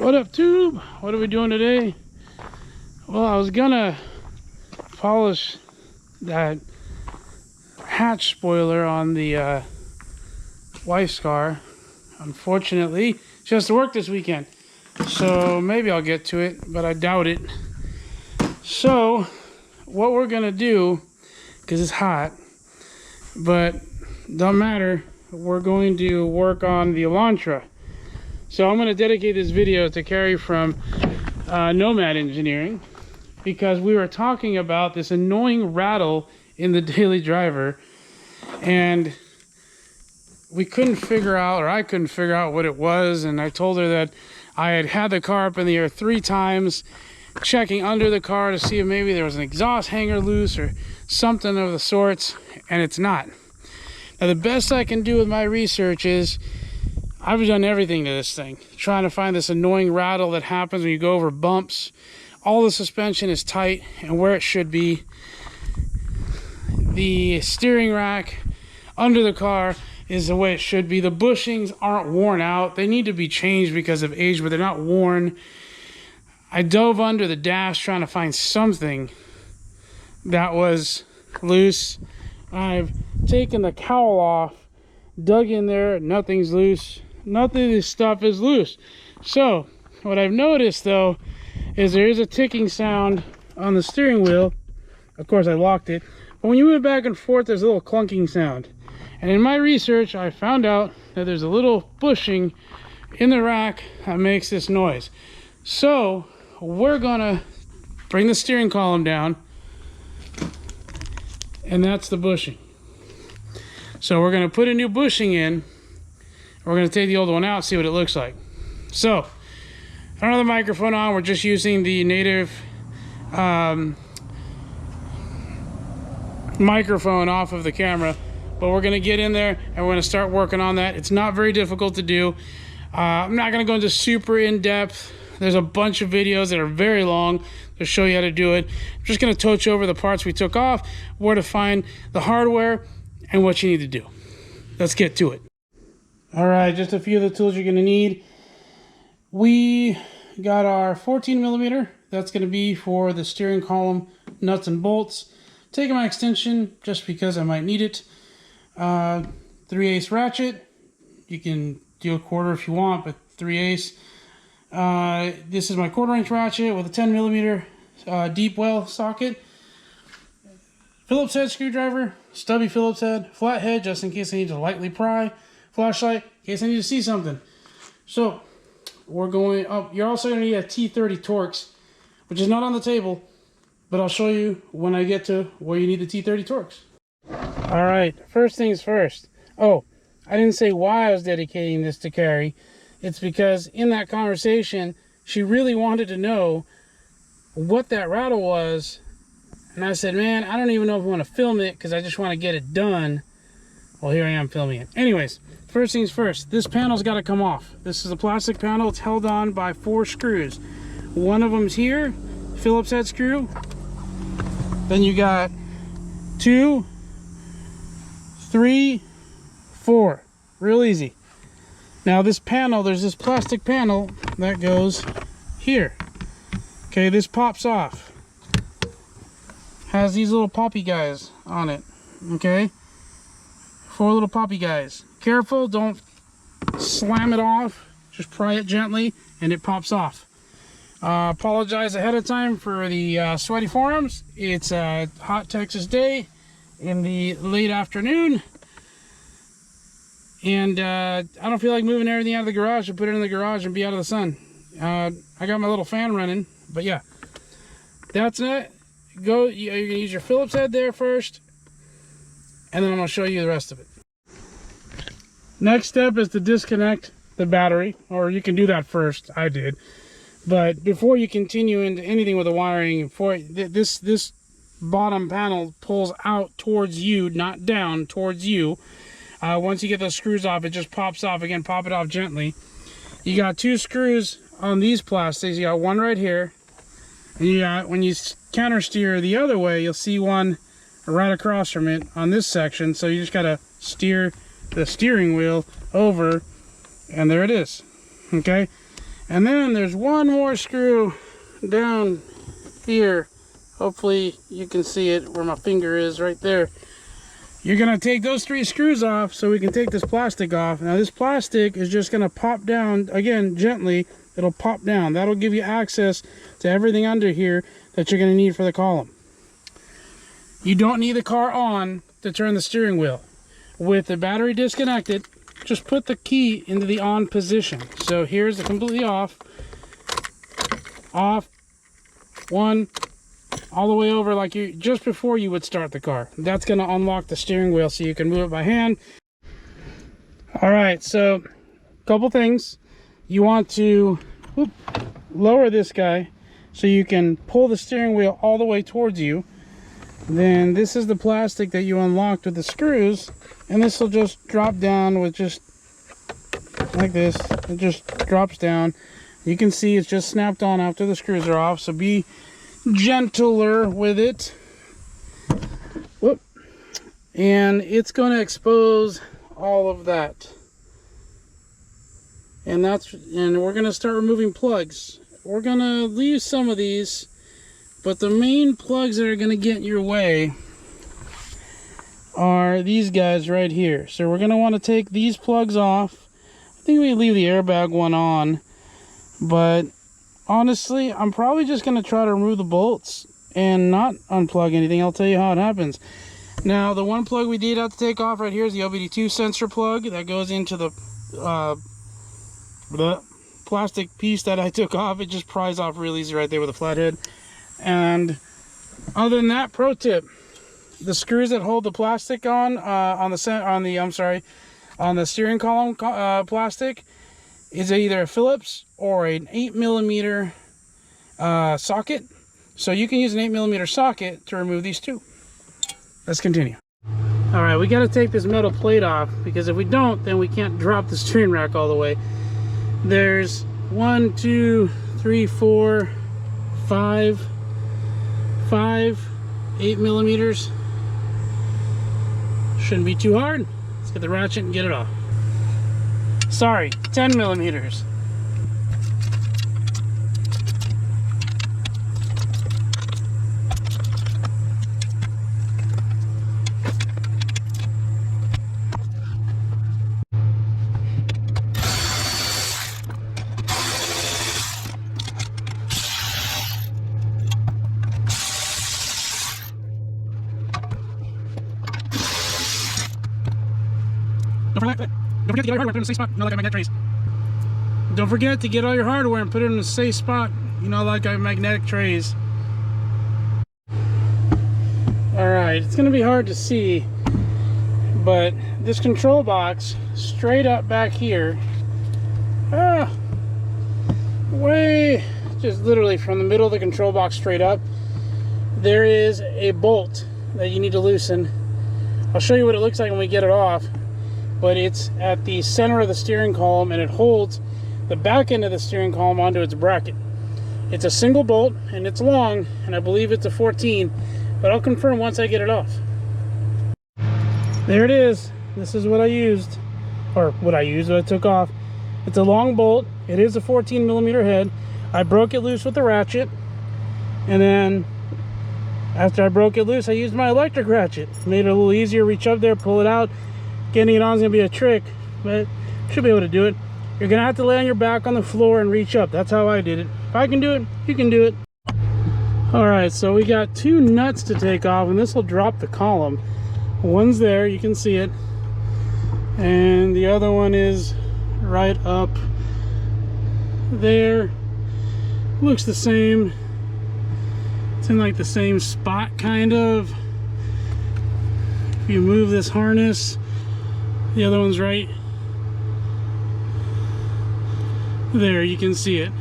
What up, tube? What are we doing today? Well, I was gonna polish that hatch spoiler on the wife's car. Unfortunately, she has to work this weekend, so maybe I'll get to it, but I doubt it. So what we're gonna do, because it's hot, but don't matter, we're going to work on the Elantra. So I'm going to dedicate this video to Carrie from Nomad Engineering, because we were talking about this annoying rattle in the daily driver, and we couldn't figure out, or I couldn't figure out what it was. And I told her that I had the car up in the air 3 times, checking under the car to see if maybe there was an exhaust hanger loose or something of the sorts, and it's not. Now, the best I can do with my research is I've done everything to this thing, trying to find this annoying rattle that happens when you go over bumps. All the suspension is tight and where it should be. The steering rack under the car is the way it should be. The bushings aren't worn out. They need to be changed because of age, but they're not worn. I dove under the dash trying to find something that was loose. I've taken the cowl off, dug in there, nothing's loose. Nothing of this stuff is loose. So what I've noticed though is there is a ticking sound on the steering wheel. Of course I locked it, but when you move back and forth there's a little clunking sound. And in my research I found out that there's a little bushing in the rack that makes this noise. So we're gonna bring the steering column down, and that's the bushing. So we're gonna put a new bushing in. We're going to take the old one out, see what it looks like. So, I don't have the microphone on. We're just using the native microphone off of the camera. But we're going to get in there and we're going to start working on that. It's not very difficult to do. I'm not going to go into super in-depth. There's a bunch of videos that are very long to show you how to do it. I'm just going to touch over the parts we took off, where to find the hardware, and what you need to do. Let's get to it. All right, just a few of the tools you're going to need. We got our 14mm. That's going to be for the steering column nuts and bolts. Taking my extension just because I might need it. 3/8 ratchet. You can do a quarter if you want, but 3/8. This is my 1/4" ratchet with a 10mm deep well socket. Phillips head screwdriver, stubby Phillips head, flat head just in case I need to lightly pry. Flashlight in case I need to see something. So we're going up. You're also going to need a T30 Torx, which is not on the table, but I'll show you when I get to where you need the T30 Torx. All right, first things first. Oh, I didn't say why I was dedicating this to Carrie. It's because in that conversation, she really wanted to know what that rattle was. And I said, man, I don't even know if I want to film it because I just want to get it done. Well, here I am filming it. Anyways, first things first, this panel's got to come off. This is a plastic panel. It's held on by 4 screws. One of them's here, Phillips head screw. Then you got 2, 3, 4. Real easy. Now this panel, there's this plastic panel that goes here. Okay, this pops off. Has these little poppy guys on it. Okay. 4 little poppy guys. Careful, don't slam it off. Just pry it gently and it pops off. Apologize ahead of time for the sweaty forearms. It's a hot Texas day in the late afternoon. And I don't feel like moving everything out of the garage and put it in the garage and be out of the sun. I got my little fan running, but yeah. That's it. You're going to use your Phillips head there first, and then I'm going to show you the rest of it. Next step is to disconnect the battery, or you can do that first. I did. But before you continue into anything with the wiring, this bottom panel pulls out towards you, not down, towards you. Once you get those screws off, it just pops off. Again, pop it off gently. You got 2 screws on these plastics. You got one right here. And you got, when you counter steer the other way, you'll see one right across from it on this section. So you just got to steer the steering wheel over, and there it is. Okay, And then there's one more screw down here. Hopefully you can see it where my finger is right there. You're gonna take those 3 screws off so we can take this plastic off. Now this plastic is just gonna pop down, again, gently. It'll pop down. That'll give you access to everything under here that you're gonna need for the column. You don't need the car on to turn the steering wheel. With the battery disconnected, just put the key into the on position. So here's the completely off, 1, all the way over, like you just before you would start the car. That's going to unlock the steering wheel so you can move it by hand. All right, so a couple things. You want to lower this guy so you can pull the steering wheel all the way towards you. Then this is the plastic that you unlocked with the screws, and this will just drop down with just like this. It just drops down. You can see it's just snapped on after the screws are off, so be gentler with it. Whoop. And it's going to expose all of that. And we're going to start removing plugs. We're going to leave some of these, but the main plugs that are going to get in your way are these guys right here. So we're going to want to take these plugs off. I think we leave the airbag one on, but honestly, I'm probably just going to try to remove the bolts and not unplug anything. I'll tell you how it happens. Now, the one plug we did have to take off right here is the OBD2 sensor plug that goes into the plastic piece that I took off. It just pries off real easy right there with a flathead. And other than that, pro tip: the screws that hold the plastic on the steering column plastic is either a Phillips or an 8mm socket. So you can use an 8mm socket to remove these two. Let's continue. All right, we got to take this metal plate off, because if we don't, then we can't drop the steering rack all the way. There's 1, 2, 3, 4, 5, 8mm. Shouldn't be too hard. Let's get the ratchet and get it off. Sorry, 10mm. Don't forget to get all your hardware and put it in a safe spot, you know, like magnetic trays. Alright, it's going to be hard to see, but this control box straight up back here, way, just literally from the middle of the control box straight up, there is a bolt that you need to loosen. I'll show you what it looks like when we get it off. But it's at the center of the steering column, and it holds the back end of the steering column onto its bracket. It's a single bolt, and it's long, and I believe it's a 14, but I'll confirm once I get it off. There it is. This is what I used, or what I took off. It's a long bolt. It is a 14mm head. I broke it loose with the ratchet, and then after I broke it loose, I used my electric ratchet. Made it a little easier to reach up there, pull it out. Getting it on is going to be a trick, but should be able to do it. You're going to have to lay on your back on the floor and reach up. That's how I did it. If I can do it, you can do it. Alright, so we got 2 nuts to take off, and this will drop the column. One's there, you can see it. And the other one is right up there. Looks the same. It's in like the same spot, kind of. If you move this harness, the other one's right there, you can see it.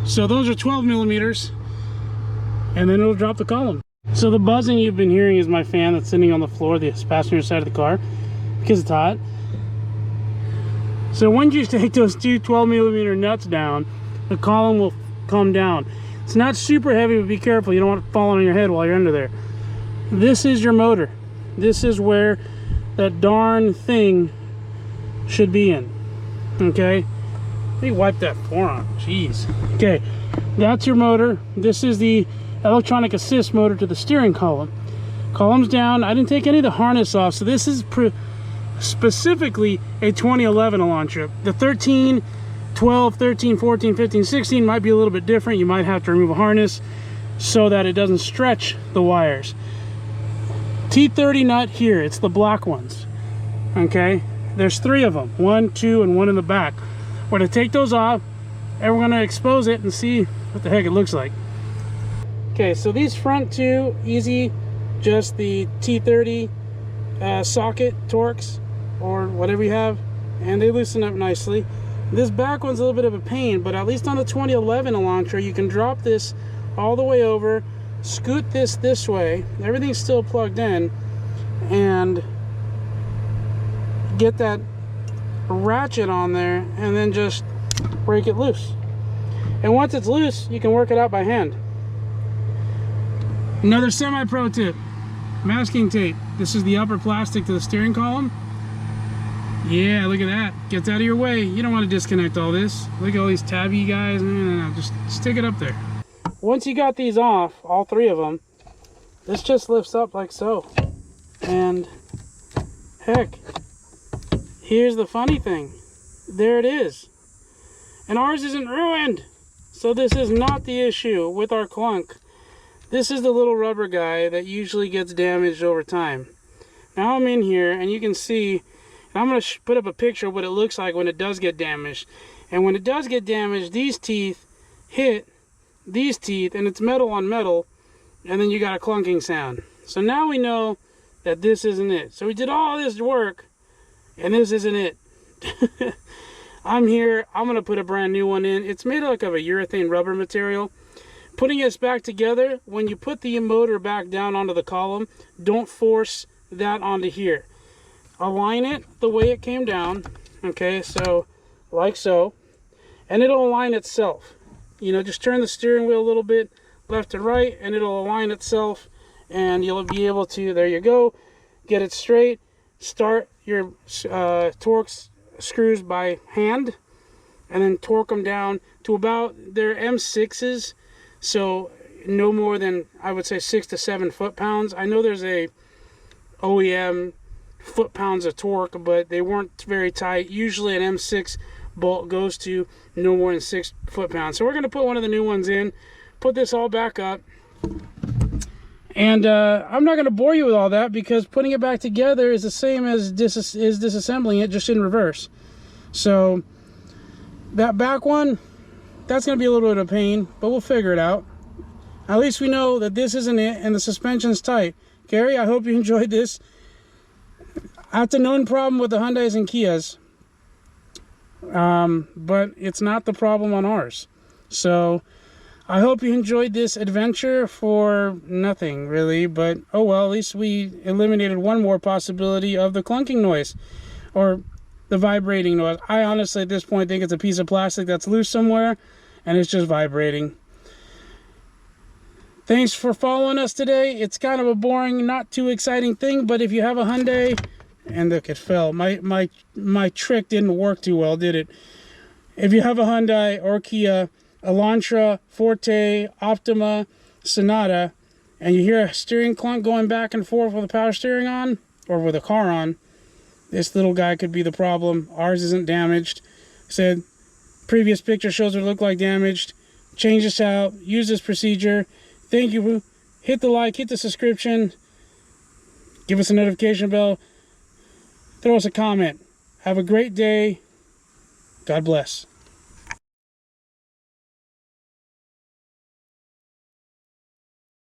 So those are 12mm, and then it'll drop the column. So the buzzing you've been hearing is my fan that's sitting on the floor, the passenger side of the car, because it's hot. So once you take those 2 12mm nuts down, the column will come down. It's not super heavy, but be careful, you don't want it falling on your head while you're under there. This is your motor. This is where that darn thing should be in. Okay, me wipe that forearm. Jeez. Okay, that's your motor. This is the electronic assist motor to the steering column. Columns down. I didn't take any of the harness off, so this is specifically a 2011 Elantra. The 13, 12, 13, 14, 15, 16 might be a little bit different. You might have to remove a harness so that it doesn't stretch the wires. T30 nut here, it's the black ones. Okay, there's 3 of them, 1, 2, and 1 in the back. We're going to take those off and we're going to expose it and see what the heck it looks like. Okay, so these front 2, easy, just the T30 socket Torx or whatever you have, and they loosen up nicely. This back one's a little bit of a pain, but at least on the 2011 Elantra you can drop this all the way over, scoot this way, everything's still plugged in, and get that ratchet on there and then just break it loose. And once it's loose, you can work it out by hand. Another semi-pro tip, masking tape. This is the upper plastic to the steering column. Yeah, look at that. Gets out of your way. You don't want to disconnect all this. Look at all these tabby guys. No. Just stick it up there. Once you got these off, all 3 of them, this just lifts up like so. And heck, here's the funny thing. There it is. And ours isn't ruined. So this is not the issue with our clunk. This is the little rubber guy that usually gets damaged over time. Now I'm in here and you can see, I'm going to put up a picture of what it looks like when it does get damaged. And when it does get damaged, these teeth hit these teeth and it's metal on metal, and then you got a clunking sound. So now we know that this isn't it. So we did all this work and this isn't it. I'm here, I'm going to put a brand new one in. It's made like of a urethane rubber material. Putting this back together, when you put the motor back down onto the column, don't force that onto here. Align it the way it came down, okay, so like so, and it'll align itself. You know, just turn the steering wheel a little bit left and right and it'll align itself, and you'll be able to, there you go, get it straight. Start your Torx screws by hand and then torque them down to about their M6s, so no more than, I would say, 6 to 7 foot-pounds. I know there's a OEM foot-pounds of torque, but they weren't very tight. Usually an M6 bolt goes to no more than 6 foot-pounds. So we're going to put one of the new ones in, put this all back up, and I'm not going to bore you with all that because putting it back together is the same as disassembling it, just in reverse. So that back one, that's going to be a little bit of a pain, but we'll figure it out. At least we know that this isn't it and the suspension's tight. Gary, I hope you enjoyed this. That's a known problem with the Hyundais and Kias, but it's not the problem on ours. So I hope you enjoyed this adventure for nothing really, but oh well, at least we eliminated one more possibility of the clunking noise or the vibrating noise. I honestly at this point think it's a piece of plastic that's loose somewhere and it's just vibrating. Thanks for following us today. It's kind of a boring, not too exciting thing, but if you have a Hyundai, and look, it fell. My trick didn't work too well, did it? If you have a Hyundai or Kia, Elantra, Forte, Optima, Sonata, and you hear a steering clunk going back and forth with a power steering on, or with a car on, this little guy could be the problem. Ours isn't damaged. Said previous picture shows it look like damaged. Change this out. Use this procedure. Thank you. Hit the like, hit the subscription, give us a notification bell, throw us a comment. Have a great day. God bless.